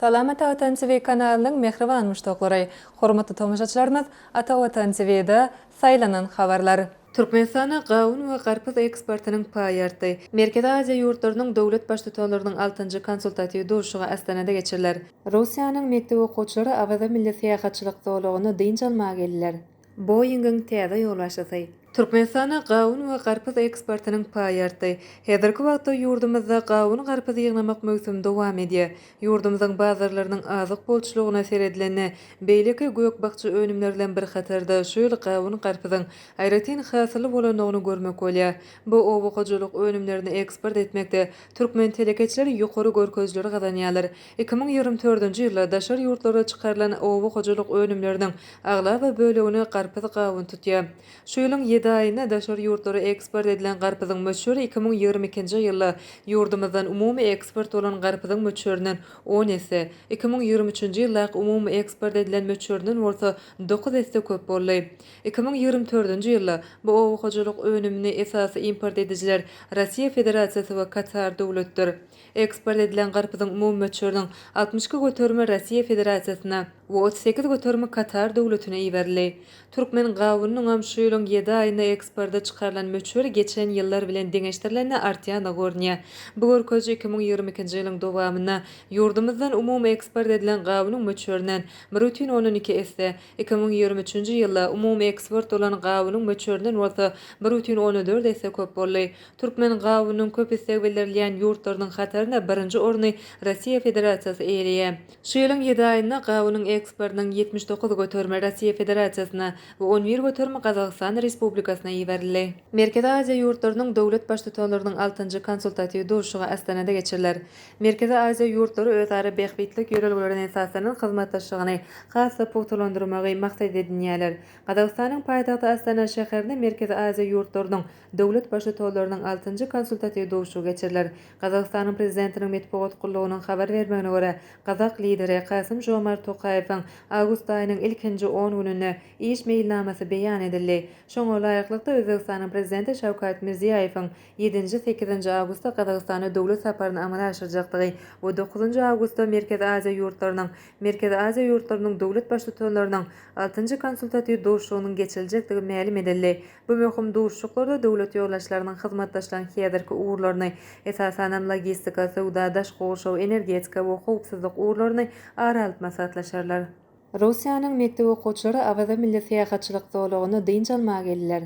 Salam Ata Vatan TV kanalının mehriban müştaqlary. Hormatly tomoshaçylarymyz, Ata Vatan TV'de saylanan habarlar. Türkmenistana gawun we garpyz eksportynyň paýarty. Merkezi Aziýa ýurtlarynyň döwlet başlyklarynyň 6-njy konsultatiw durşugy Astanada geçirilýär. Russiýanyň mekdep okuwçylary Awada milli syýahatçylyk zowlagyny dynç almaga geldiler. Boeing'iň täze ýolbaşçysy Türkmenistana gawun we garpyz eksportynyň paýarty. Häzirki wagtda ýurdumyzda gawun garpyz ýygnamak mögsümi dowam edýär. Ýurdumyzyň bazarlarynyň azyk bolçulugyna seredileni beýleki gökbakçy önümler bilen bir hatarda şöyle gawun garpyzyň aýratyn hasyly bolanyny görmek bolýar. Bu obuqajylyk önümlerini eksport etmekde türkmen telekeçileri ýokary görkezleri gazanýarlar. 2024-nji ýylda daşar ýurtlara çykarylan obuqajylyk önümleriniň aglaby bölegini garpyz gawun tutýar. Şu ýylyň 7 aýyna daşar ýurtlara eksport edilen garpyzyň möçleri 2022-nji ýylda ýurdumyzdan umumy eksport bolan garpyzyň möçlerinden 10 esse, 2023-nji ýylda umumy eksport edilen möçlerinden bolsa 9 esse köp boldy. 2024-nji ýylda bu obuqajylyk önümini esasy import edijiler Rossiýa Federasiýasy we Katar döwletdir. Eksport edilen garpyzyň umumy möçleriniň 62 göterme Rossiýa Federasiýasyna we 38 göterme Katar döwletine iýerildi. Türkmen gawunynyň hem şu ýylyň 7 aýynda eksportda çykarylan möçleri geçen ýyllar bilen deňeşdirilende artýan da görnýär. Bu görkeji 2022-nji ýylyň dowamyna ýurdumyzdan umumy eksport edilen gawunyň möçlerinden 1,12 esse, 2023-nji ýylda umumy eksport bolan gawunyň möçlerinden bolsa 1,14 esse köp boldy. Türkmen gawunynyň köp esse belirleýän ýurtlarynyň hataryna birinji orny Rossiýa Federasiýasy eýleýär. Şu ýylyň 7 aýynda gawunyň eksportynyň 79 göterme Rossiýa Federasiýasyna we 11 göterme Kazakystan Respublikasyna iýerildi. Merkezi Aziýa ýurtlarynyň döwlet başlyklarynyň 6-njy konsultatiw durşugy Astanada geçirilýär. Merkezi Aziýa ýurtlary özara behbitlik ýörelgelerine esasen hyzmatdaşlygyny hasy puwtalandyrmagy maksat edinýärler. Kazakystanyň paýtagty Astana şäherinde Merkezi Aziýa ýurtlarynyň döwlet başlyklarynyň 6-njy konsultatiw durşugy geçirilýär. Kazakystanyň prezidentiniň medeniýet gullugynyň habar bermegine görä, Kazak lideri Kasym Jomart Tokayewiň awgust aýynyň ilkinji 10 gününe iş meýilnamasy beýan edildi. Şoňa laýyklykda Özbegistanyň prezidenti Şawkat Mirziýoýewiň 7-8-nji awgustda Kazakstana döwlet saparyny amala aşyrjakdygy we 9-njy awgustda Merkezi Aziýa ýurtlarynyň döwlet başlyklarynyň 6-njy konsultatiw durşugynyň geçiriljekdigi ma'lum edildi. Bu möhüm durşuklarda döwlet ýoldaşlarynyň hyzmatdaşlaryň häzirki uğurlaryny esasen logistika, sowda, daşky goşaw, energetika we howpsuzlyk uğurlaryny ara alyp maslahatlaşarlar. Russiýanyň mekdep okuwçylary Awada milli syýahatçylyk zowlagyny dynç almaga geldiler.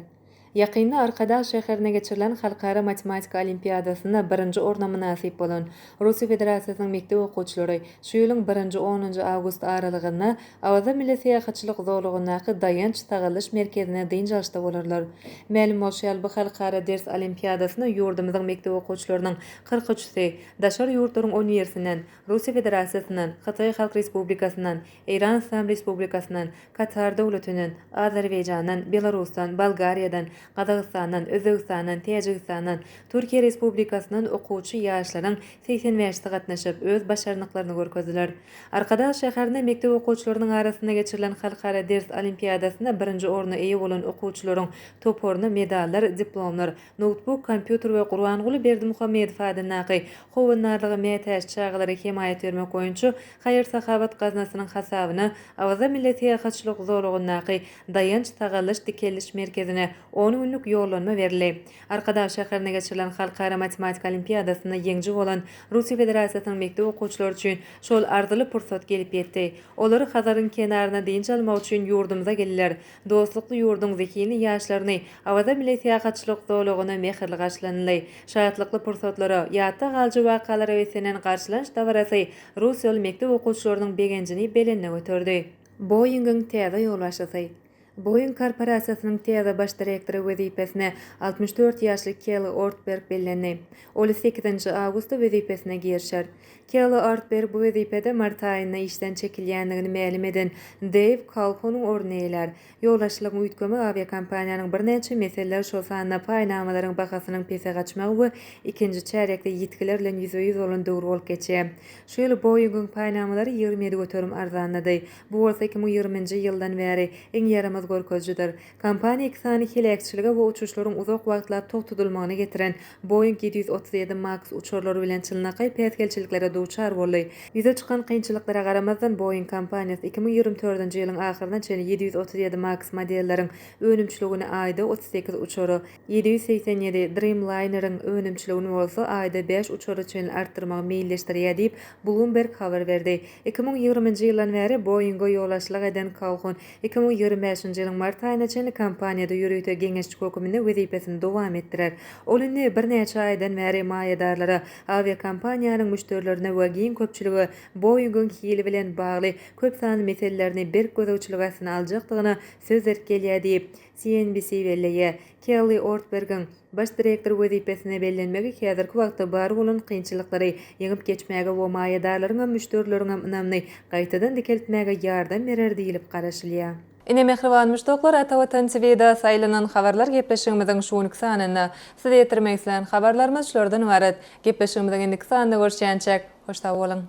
Ýakynda Arkadaş şäherine geçirilen Halkara Matematika Olimpiadasyna birinji orna münasip bolan Russiýa Federasiýasynyň mekdep okuwçylary şu ýylyň 1-10 awgust aralygyna Awada milli syýahatçylyk zowlagyny daýanç tagalyş merkezine dynç alşda bolarlar. Ma'lum bolýar, bu Halkara ders olimpiadasyny ýurdumyzyň mekdep okuwçylarynyň 43-si daşar ýurtlaryň universitetinden, Russiýa Federasiýasynyň, Hatay Halk Respublikasynyň, Iran Islam Respublikasynyň, Katar döwletinden, Azerbaýjanyň, Belarusdan, Bolgariýadan, Kazakstan'dan, Özbegistan'dan, Tajikistan'dan, Türkiye Respublikasynyň okuwçy ýaşlaryň 85'te gatnaşyp öz başarnyklaryny görkezdiler. Arkadaş şäherinde mekdep okuwçylarynyň arasynda geçirilen Halkara ders olimpiadasyna birinji orna eýe bolan okuwçylaryň toporny medallar, diplomlar, notebook, kompýuter we Gurbanguly Berdimuhammedow adynaky howunarlygy mätäç çaglary himayet bermek boýunça Haýyr Sahabat gaznasynyň hasabyna Awada milli syýahatçylyk zowlagyny daýanç tagalyş dikelliş merkezine 10 günlük ýollanma berildi. Arkadaş şäherine geçirilen Halkara Matematika Olimpiadasyna ýeňji bolan Russiýa Federasiýasynyň mekdep okuwçylary üçin şol ardyly pursat gelip ýetdi. Olary Hazaryň kenaryna dynç almak üçin ýurdumyza geldiler. Dostlukly ýurdun zekini ýaşlaryny Awada milli syýahatçylyk zowlagyna mehirli garşylandy. Şahatlykly pursatlara, ýatda galjy wakalara we senen garşylanş dawarasy Russiýaly mekdep okuwçylarynyň begenjini belenine göterdi. Boeing'iň täze ýolbaşçysy Boeing korporasiýasynyň täze baş direktory wezipesine 64 ýaşly Kelly Ortberg bellendi. Ol 8-nji awgustda wezipesine girişer. Kelly Ortberg bu wezipede mart aýyna işden çekilýändigini ma'lum eden Dave Calhoun orneýler. Ýoldaşlyk üýtgemi aviakompaniýanyň bir neçe meseleler şol sanna paýnamalaryň bahasynyň pese gaçmagy we ikinji çärekde ýetkiler bilen ýüze bolan döwür bolup geçýär. Şu ýyl Boeing'iň paýnamalary 27 göterim arzanlady. Bu bolsa 2020-nji ýyldan bäri eň ýaramaz ýaşadymyz görkezjidir. Kompaniýa ikisany helekçiligi we uçuşlaryň uzak wagtlar togtudylmagyny getiren Boeing 737 MAX uçurlary bilen çylnakay pätgelçiliklere duçar boldy. Ýüze çykan kynçylyklara garamazdan Boeing kompaniýasy 2024-nji ýylyň ahyrynda çenli 737 MAX modelleriň önümçiligini aýda 38 uçury, 787 Dreamliner'ın önümçiligini bolsa aýda 5 uçury çenli artdyrmagy meýilleşdirýär diýip Bloomberg habar berdi. 2020-nji ýyldan bäri Boeing'e ýolaşlyk eden Calhoun 2025-nji ýylyň mart aýyna çenli kompaniýada ýürüýte geňeşçi höküminde wezipesini dowam etdirer. Ol indi bir neçe aýdan bäri maýadarlara aviakompaniýanyň müşterilerine we giň köpçüligi Boeing'in hili bilen bagly köp sanly meselelerini bir gözegçilik astyna aljakdygyna söz erkelýär diýip CNBC belleýär. Kelly Ortberg'in baş direktor wezipesine bellenmegi häzirki wagtda bar bolan kynçylyklary ýeňip geçmäge we maýadarlaryň müşterileriň ynamny gaýtadan dikeltmäge ýardam berer diýilip garaşylýar. Ine mehriban müştoklar Atawatan TV'da saylanan habarlar gepleşigimiziň şuňky sanyna siz ýetirmek isleýän habarlarymyz şolordan ibaret. Gepleşigimiziň indiki sanyna görüşýänçek hoşta bolun.